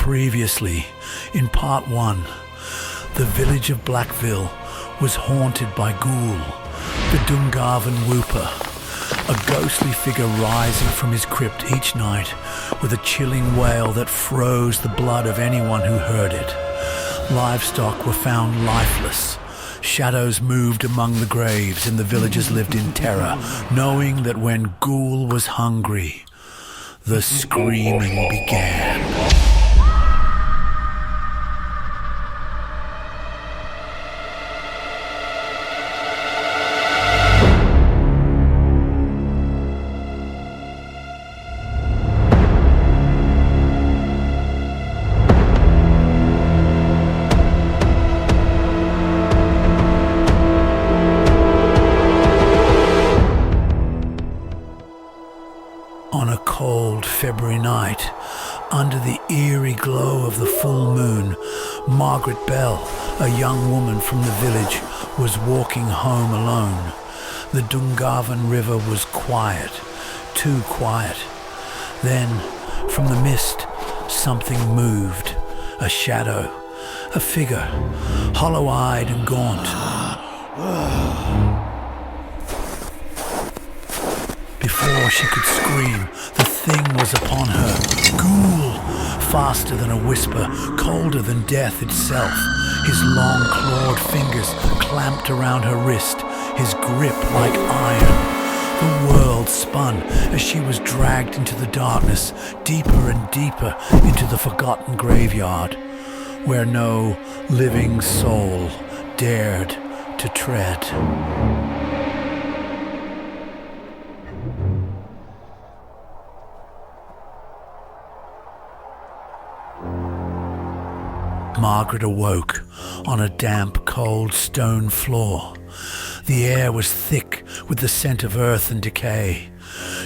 Previously, in part 1, the village of Blackville was haunted by Goole, the Dungarvan Whooper, a ghostly figure rising from his crypt each night with a chilling wail that froze the blood of anyone who heard it. Livestock were found lifeless. Shadows moved among the graves, and the villagers lived in terror, knowing that when Goole was hungry, the screaming began. On a cold February night, under the eerie glow of the full moon, Margaret Bell, a young woman from the village, was walking home alone. The Dungarvan River was quiet, too quiet. Then, from the mist, something moved, a shadow, a figure, hollow-eyed and gaunt. Before she could scream, the thing was upon her. Goole! Faster than a whisper, colder than death itself. His long clawed fingers clamped around her wrist, his grip like iron. The world spun as she was dragged into the darkness, deeper and deeper into the forgotten graveyard, where no living soul dared to tread. Margaret awoke on a damp, cold stone floor. The air was thick with the scent of earth and decay.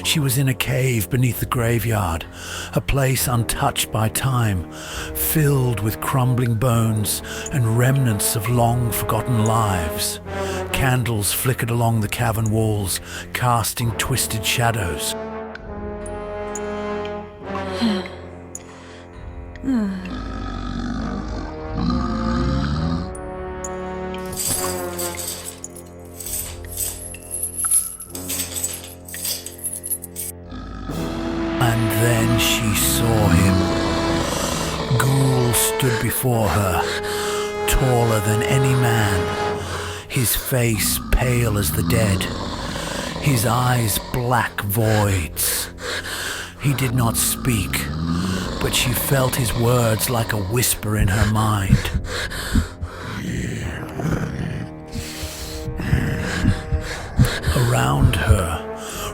She was in a cave beneath the graveyard, a place untouched by time, filled with crumbling bones and remnants of long-forgotten lives. Candles flickered along the cavern walls, casting twisted shadows. And then she saw him. Goole stood before her, taller than any man, his face pale as the dead, his eyes black voids. He did not speak, but she felt his words like a whisper in her mind. Around her,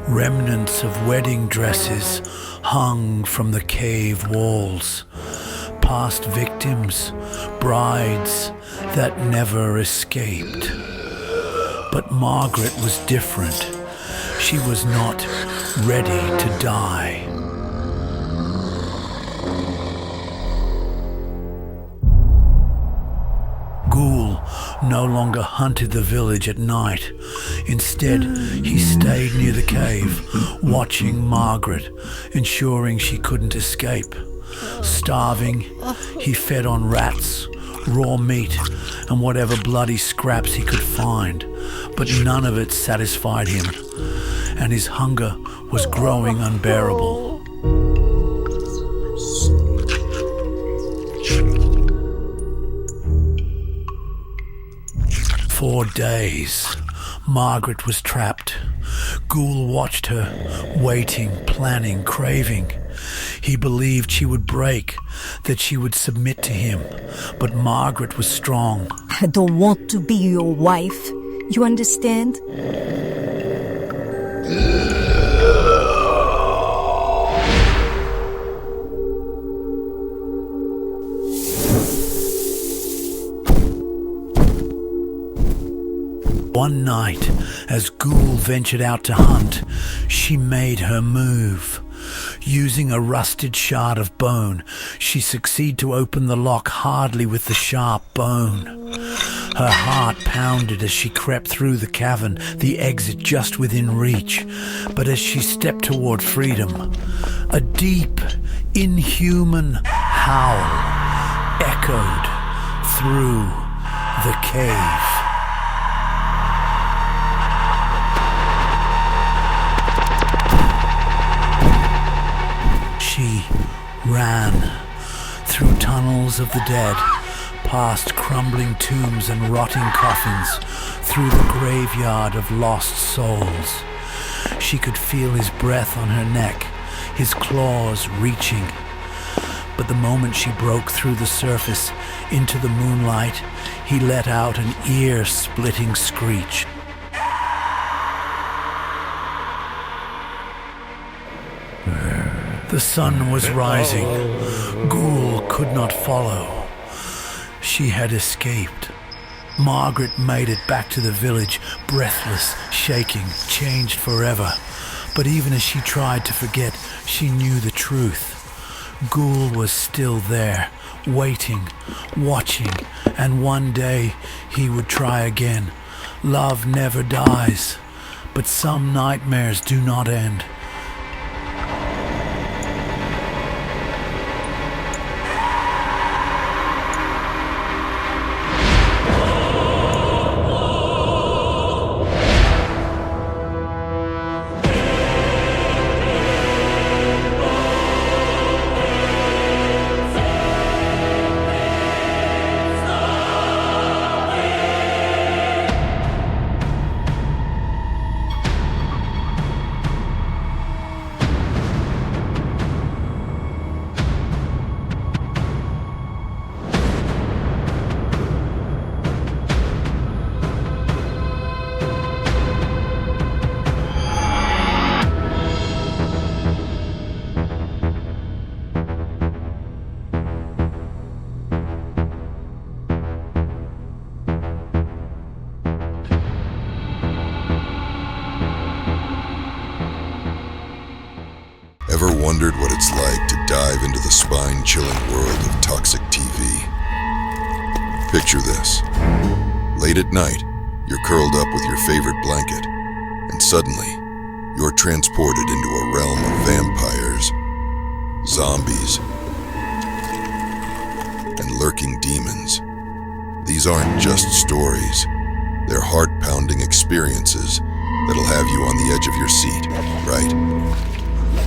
remnants of wedding dresses hung from the cave walls. Past victims, brides that never escaped. But Margaret was different. She was not ready to die. Goole no longer hunted the village at night. Instead, he stayed near the cave, watching Margaret, ensuring she couldn't escape. Starving, he fed on rats, raw meat, and whatever bloody scraps he could find, but none of it satisfied him, and his hunger was growing unbearable. For days, Margaret was trapped. Goole watched her, waiting, planning, craving. He believed she would break, that she would submit to him, but Margaret was strong. I don't want to be your wife, you understand? One night, as Goole ventured out to hunt, she made her move. Using a rusted shard of bone, she succeeded to open the lock hardly with the sharp bone. Her heart pounded as she crept through the cavern, the exit just within reach. But as she stepped toward freedom, a deep, inhuman howl echoed through the cave. She ran through tunnels of the dead, past crumbling tombs and rotting coffins, through the graveyard of lost souls. She could feel his breath on her neck, his claws reaching. But the moment she broke through the surface into the moonlight, he let out an ear-splitting screech. The sun was rising. Goole could not follow. She had escaped. Margaret made it back to the village, breathless, shaking, changed forever. But even as she tried to forget, she knew the truth. Goole was still there, waiting, watching, and one day he would try again. Love never dies, but some nightmares do not end. Ever wondered what it's like to dive into the spine-chilling world of Toxik TV? Picture this. Late at night, you're curled up with your favorite blanket, and suddenly, you're transported into a realm of vampires, zombies, and lurking demons. These aren't just stories. They're heart-pounding experiences that'll have you on the edge of your seat, right?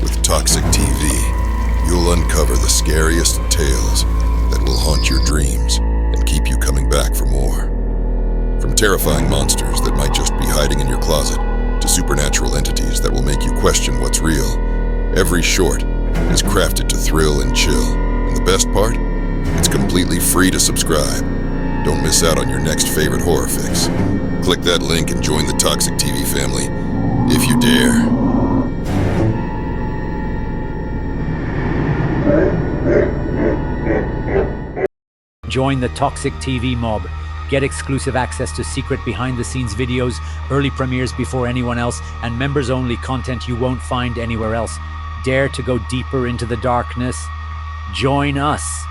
With Toxik TV, you'll uncover the scariest tales that will haunt your dreams and keep you coming back for more. From terrifying monsters that might just be hiding in your closet to supernatural entities that will make you question what's real, every short is crafted to thrill and chill. And the best part? It's completely free to subscribe. Don't miss out on your next favorite horror fix. Click that link and join the Toxik TV family, if you dare. Join the Toxik TV mob. Get exclusive access to secret behind-the-scenes videos, early premieres before anyone else, and members-only content you won't find anywhere else. Dare to go deeper into the darkness? Join us.